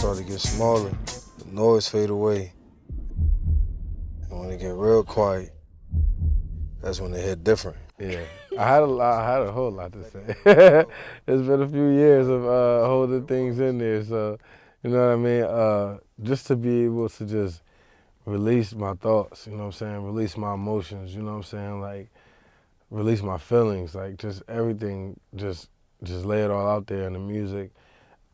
start to get smaller, the noise fade away. And when it get real quiet, that's when it hit different. Yeah, I had a whole lot to say. It's been a few years of holding things in there, so you know what I mean. Just to be able to just release my thoughts, you know what I'm saying, release my emotions, you know what I'm saying, like release my feelings, like just everything, just lay it all out there in the music.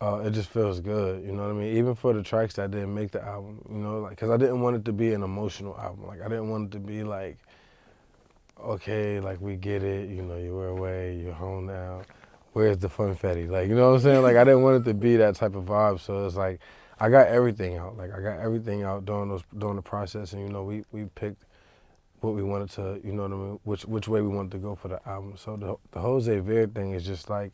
It just feels good, you know what I mean? Even for the tracks that didn't make the album, you know, like, cause I didn't want it to be an emotional album. Like, I didn't want it to be like, okay, like we get it, you know, you were away, you're home now. Where's the fun Fetty? Like, you know what I'm saying? Like, I didn't want it to be that type of vibe. So it's like, I got everything out. Like, I got everything out during the process, and you know, we picked what we wanted to, you know what I mean, which way we wanted to go for the album. So the whole Zavier thing is just like,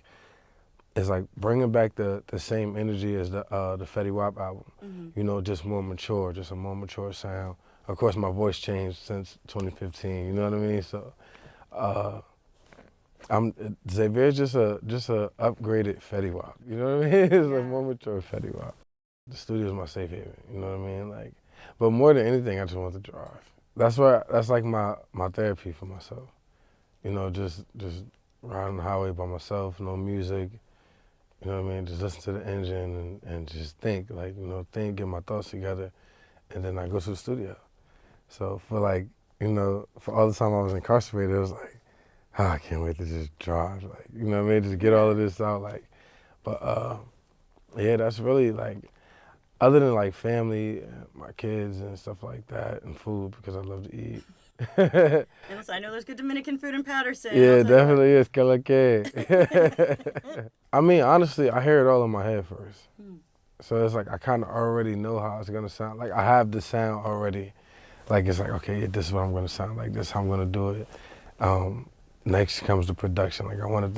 it's like bringing back the same energy as the Fetty Wap album. Mm-hmm. You know, just more mature, just a more mature sound. Of course, my voice changed since 2015. You know what I mean? So, Xavier's just a upgraded Fetty Wap. You know what I mean? It's a more mature Fetty Wap. The studio's my safe haven. You know what I mean? Like, but more than anything, I just want to drive. That's like my therapy for myself. You know, just riding the highway by myself, no music. You know what I mean? Just listen to the engine and just think, like, you know, get my thoughts together, and then I go to the studio. So for like, you know, for all the time I was incarcerated, it was like, oh, I can't wait to just drive, like, you know what I mean? Just get all of this out, like, but yeah, that's really like, other than like family, my kids and stuff like that, and food, because I love to eat. And listen, I know there's good Dominican food in Patterson. Yeah, definitely is. Que la que. I mean, honestly, I hear it all in my head first. So it's like I kind of already know how it's gonna sound. Like I have the sound already. Like it's like, okay, this is what I'm gonna sound like. This is how I'm gonna do it. Next comes the production. Like I want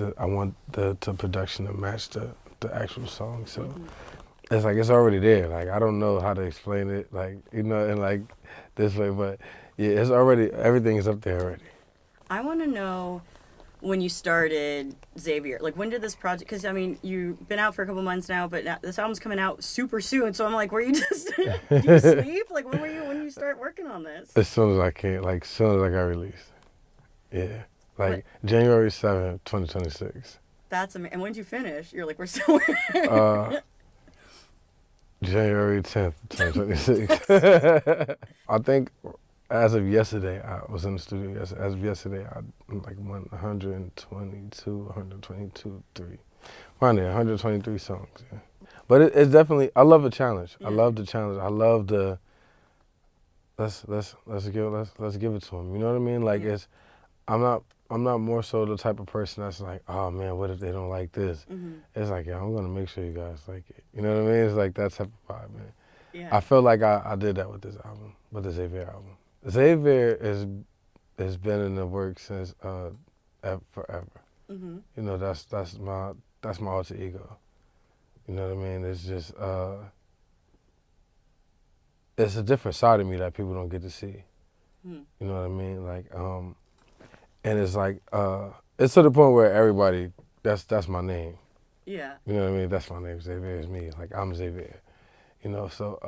the production to match the actual song. So it's like it's already there. Like I don't know how to explain it. Like, you know, in like this way, but yeah, it's already, everything is up there already. I want to know when you started Xavier. Like, when did this project? Because I mean, you've been out for a couple months now, but now, this album's coming out super soon. So I'm like, were you just do you sleep? Like, when you start working on this? As soon as I can, like as soon as I got released. Yeah, like January 7th, 2026. That's amazing. And when did you finish? You're like, we're still. January 10th, 2026. I think as of yesterday, I was in the studio. As of yesterday, I like 123, around there, 123 songs. Yeah. But it's definitely, I love a challenge. Yeah. I love the challenge. I love the let's give it to them. You know what I mean? Like I'm not more so the type of person that's like, oh man, what if they don't like this? It's like, yeah, I'm gonna make sure you guys like it. You know what I mean? It's like that type of vibe, man. Yeah. I feel like I did that with this album, with the Xavier album. Xavier has been in the works since forever. You know, that's my alter ego. You know what I mean? It's just it's a different side of me that people don't get to see. You know what I mean? Like and it's like it's to the point where everybody, that's my name. Yeah. You know what I mean? That's my name. Xavier is me. Like I'm Xavier. You know, so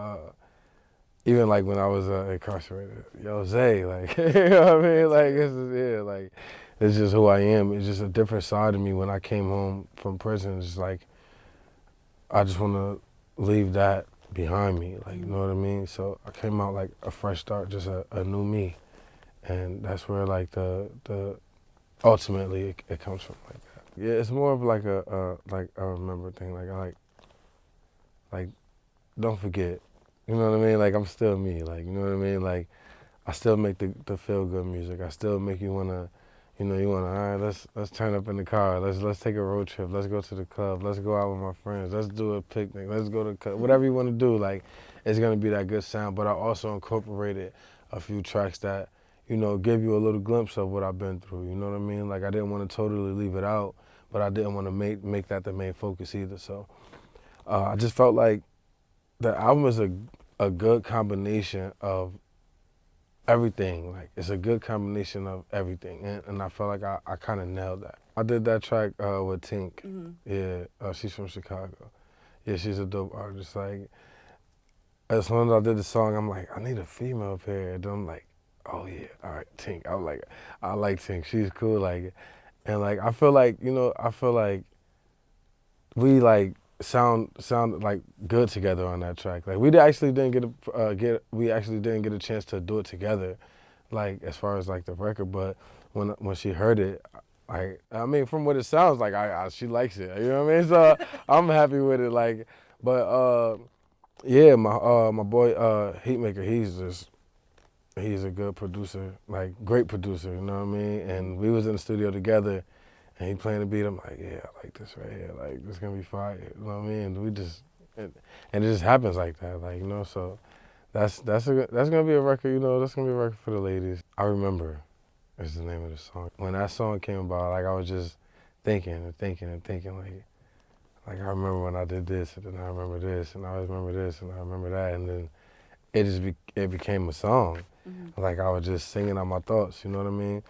even like when I was incarcerated, yo, Zay, like, you know what I mean? Like, like, it's just who I am. It's just a different side of me when I came home from prison. It's just like, I just want to leave that behind me, like, you know what I mean? So I came out like a fresh start, just a new me. And that's where like the ultimately it comes from, like that. Yeah, it's more of like a remember thing. Like, don't forget. You know what I mean? Like, I'm still me. Like, you know what I mean? Like, I still make the feel good music. I still make you wanna, you know, all right, let's turn up in the car. Let's take a road trip. Let's go to the club. Let's go out with my friends. Let's do a picnic. Let's go to whatever you want to do. Like, it's gonna be that good sound. But I also incorporated a few tracks that, you know, give you a little glimpse of what I've been through. You know what I mean? Like, I didn't want to totally leave it out, but I didn't want to make that the main focus either. So I just felt like the album is a good combination of everything. Like, it's a good combination of everything, and I felt like I kind of nailed that. I did that track with Tink. Yeah, she's from Chicago. Yeah, she's a dope artist. Like, as soon as I did the song, I'm like, I need a female up here. And then I'm like, oh yeah, all right, Tink. I'm like, I like Tink. She's cool. Like, and like, I feel like, I feel like we like sound like good together on that track. Like, we actually didn't get a chance to do it together, like as far as like the record. But when she heard it, I mean, from what it sounds like, she likes it. You know what I mean? So I'm happy with it. Like, but yeah, my boy Heatmaker, he's a good producer, like great producer. You know what I mean? And we was in the studio together. And he playing the beat, I'm like, yeah, I like this right here. Like, this gonna be fire. You know what I mean? And and it just happens like that. Like, so that's gonna be a record, that's gonna be a record for the ladies. I Remember is the name of the song. When that song came about, like, I was just thinking and thinking and thinking, like I remember when I did this, and then I remember this, and I remember this, and I remember that, and then it became a song. Mm-hmm. Like, I was just singing out my thoughts, you know what I mean?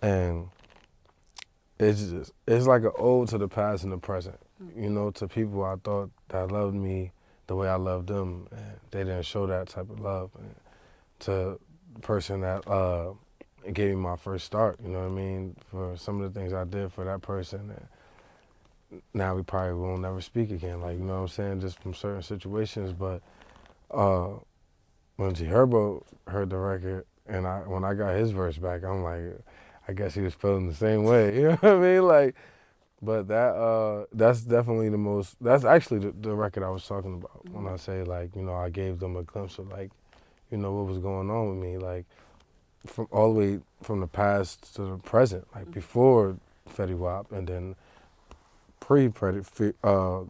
And it's like an ode to the past and the present, to people I thought that loved me the way I loved them, and they didn't show that type of love. And to the person that gave me my first start, you know what I mean, for some of the things I did for that person. And now we probably won't never speak again, like, you know what I'm saying, just from certain situations. But when G Herbo heard the record, and when I got his verse back, I'm like, I guess he was feeling the same way. You know what I mean? Like, but that's definitely that's actually the record I was talking about. Mm-hmm. When I say, like, I gave them a glimpse of, like, what was going on with me, like, from all the way from the past to the present, like before Fetty Wap, and then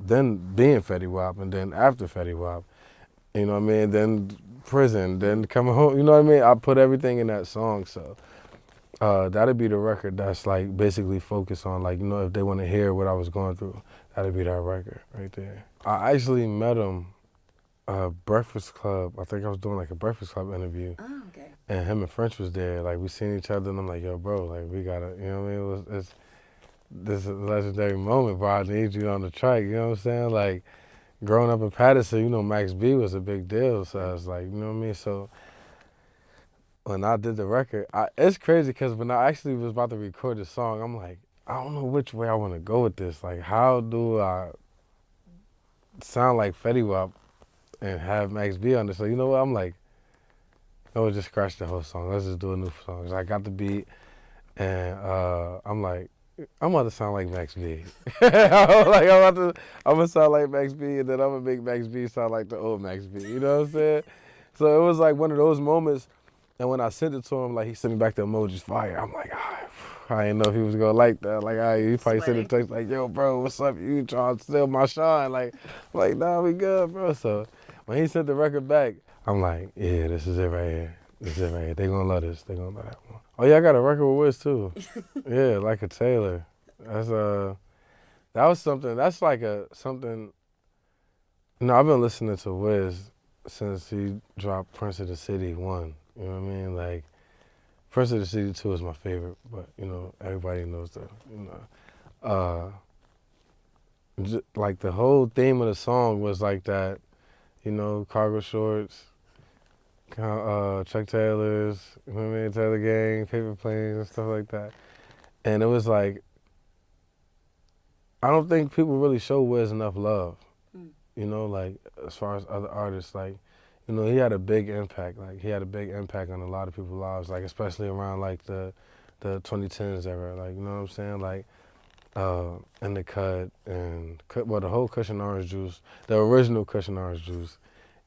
then being Fetty Wap, and then after Fetty Wap, you know what I mean? Then prison, then coming home, you know what I mean? I put everything in that song, so. That'd be the record that's like basically focused on, like, if they want to hear what I was going through, that'd be that record right there. I actually met him Breakfast Club. I think I was doing like a Breakfast Club interview. Oh, okay. And him and French was there. Like, we seen each other, and I'm like, yo, bro, like, we gotta, you know what I mean? This is a legendary moment, bro. I need you on the track, you know what I'm saying? Like, growing up in Patterson, Max B was a big deal. So I was like, you know what I mean? So when I did the record, it's crazy because when I actually was about to record the song, I'm like, I don't know which way I want to go with this. Like, how do I sound like Fetty Wap and have Max B on this? So, you know what? I'm like, no, just scratch the whole song. Let's just do a new song. So I got the beat, and I'm like, I'm about to sound like Max B. I'm gonna sound like Max B, and then I'm gonna make Max B sound like the old Max B. You know what I'm saying? So it was like one of those moments. And when I sent it to him, like, he sent me back the emojis fire. I'm like, I didn't know if he was gonna like that. Like, he probably sent a text like, yo, bro, what's up? You trying to steal my shine? Like, nah, we good, bro. So when he sent the record back, I'm like, yeah, this is it right here. This is it right here. They gonna love this. They gonna love that one. Oh yeah, I got a record with Wiz too. Yeah, like a Taylor. That's that was something. That's like something. I've been listening to Wiz since he dropped Prince of the City 1. You know what I mean? Like, Prince of the City 2 is my favorite, but, everybody knows that, like, the whole theme of the song was like that, cargo shorts, Chuck Taylors, you know what I mean? Taylor Gang, paper planes and stuff like that. And it was like, I don't think people really show Wiz enough love, like, as far as other artists, like, he had a big impact. Like, he had a big impact on a lot of people's lives, like, especially around, like, the 2010s era. Like, you know what I'm saying? Like, In the Cut, and, the whole Cushion Orange Juice, the original Cushion Orange Juice,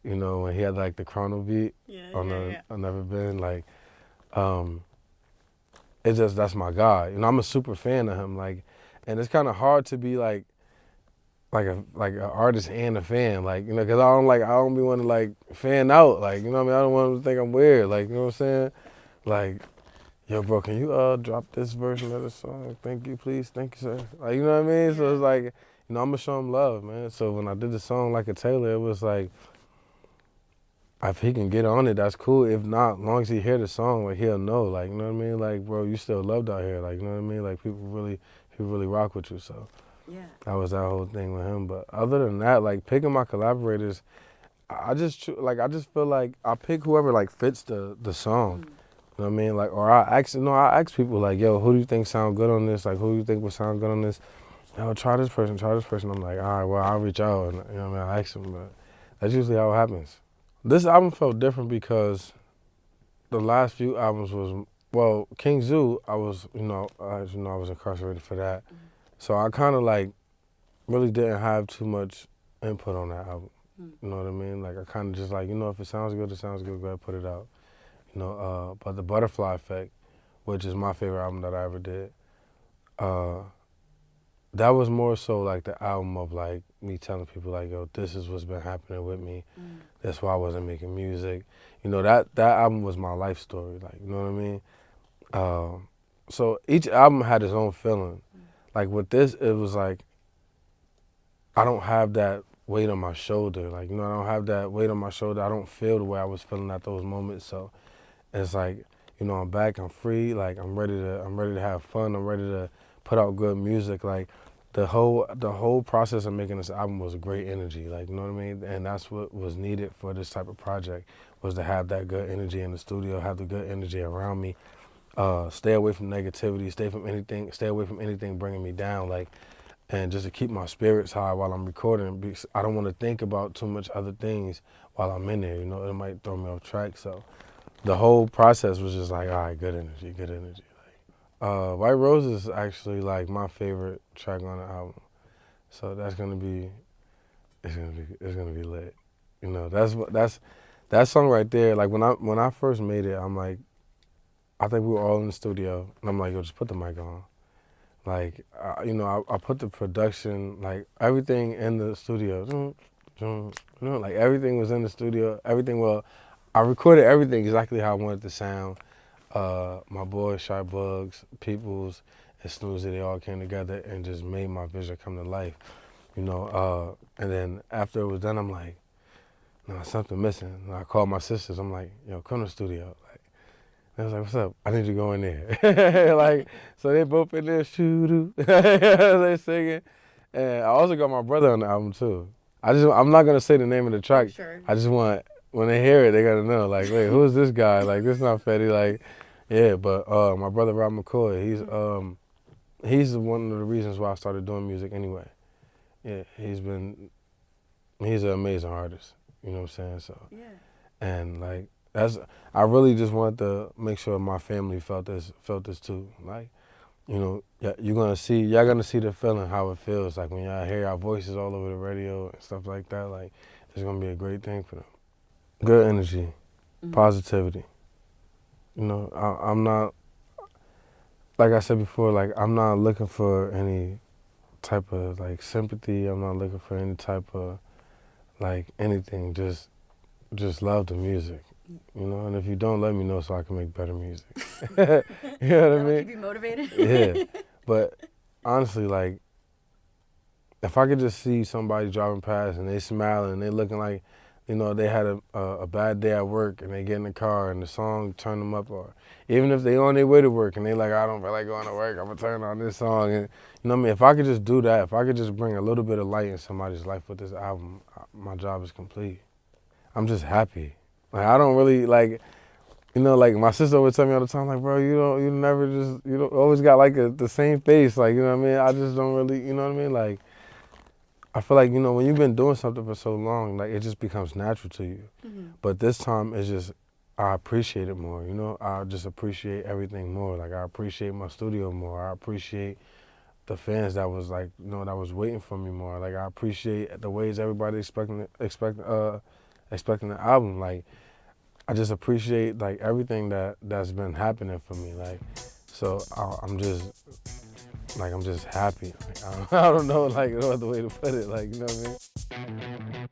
when he had, like, the chrono beat on I've Never Been, like, that's my guy. I'm a super fan of him, like, and it's kind of hard to be, like an artist and a fan, like, because I don't be wanting to, like, fan out, like, you know what I mean? I don't want them to think I'm weird, like, you know what I'm saying? Like, yo, bro, can you drop this version of the song? Thank you, please, thank you, sir. Like, you know what I mean? So it's like, I'm gonna show him love, man. So when I did the song Like a Taylor, it was like, if he can get on it, that's cool. If not, as long as he hear the song, like, he'll know, like, you know what I mean? Like, bro, you still loved out here, like, you know what I mean? Like, people really rock with you, so. Yeah. That was that whole thing with him. But other than that, like picking my collaborators, I just feel like I pick whoever like fits the song. You know what I mean? Like, or I ask people like, yo, who do you think sound good on this? Like, who do you think would sound good on this? Yo, try this person. I'm like, all right, well, I'll reach out and you know what I mean, I ask them, but that's usually how it happens. This album felt different because the last few albums was, well, King Zoo, I was, as you know, I was incarcerated for that. So I kind of like really didn't have too much input on that album. You know what I mean? Like I kind of just like, if it sounds good, go ahead, put it out. But the Butterfly Effect, which is my favorite album that I ever did, that was more so like the album of like me telling people like, yo, this is what's been happening with me. That's why I wasn't making music. That album was my life story. Like, you know what I mean? So each album had its own feeling. Like with this, it was like, I don't have that weight on my shoulder. Like, I don't have that weight on my shoulder. I don't feel the way I was feeling at those moments. So it's like, I'm back, I'm free. Like I'm ready to have fun. I'm ready to put out good music. Like the whole process of making this album was great energy. Like, you know what I mean? And that's what was needed for this type of project, was to have that good energy in the studio, have the good energy around me. Stay away from negativity, stay away from anything bringing me down. Like, and just to keep my spirits high while I'm recording, because I don't want to think about too much other things while I'm in there. It might throw me off track. So the whole process was just like, all right, good energy. Like, White Rose is actually like my favorite track on the album. So it's gonna be lit. That's that song right there. Like when I first made it, I'm like, I think we were all in the studio, and I'm like, yo, just put the mic on. Like, I put the production, like everything in the studio, like everything was in the studio. I recorded everything exactly how I wanted to sound. My boys, Shy Bugs, Peoples, and Snoozy, they all came together and just made my vision come to life. And then after it was done, I'm like, no, something missing. And I called my sisters. I'm like, yo, come to the studio. I was like, what's up? I need you to go in there. Like, so they both in there, shoo-doo. They singing. And I also got my brother on the album, too. I'm not going to say the name of the track. Sure. I just want, when they hear it, they got to know, like, wait, who's this guy? Like, this not Fetty. Like, yeah, but my brother, Rob McCoy, he's one of the reasons why I started doing music anyway. Yeah, he's an amazing artist. You know what I'm saying? So, yeah. And, like, I really just wanted to make sure my family felt this too. Like, y'all gonna see the feeling, how it feels like when y'all hear our voices all over the radio and stuff like that. Like, it's gonna be a great thing for them. Good energy, positivity. I'm not, like I said before, like I'm not looking for any type of like sympathy. I'm not looking for any type of like anything. Just love the music. And if you don't, let me know so I can make better music. You know what I mean? Keep you motivated. Yeah, but honestly, like, if I could just see somebody driving past and they smiling and they looking like, they had a bad day at work and they get in the car and the song turn them up, or even if they on their way to work and they like, I don't feel like going to work, I'm gonna turn on this song. And you know what I mean? If I could just do that, if I could just bring a little bit of light in somebody's life with this album, my job is complete. I'm just happy. Like, I don't really, like, like my sister would tell me all the time, like, bro, you don't always got like the same face. Like, you know what I mean? I just don't really, you know what I mean? Like, I feel like, when you've been doing something for so long, like, it just becomes natural to you. But this time, it's just, I appreciate it more, I just appreciate everything more. Like, I appreciate my studio more. I appreciate the fans that was like, that was waiting for me more. Like, I appreciate the ways everybody expecting the album. Like, I just appreciate like everything that's been happening for me. Like, so I'm just happy. Like, I don't know like no other way to put it. Like, you know what I mean?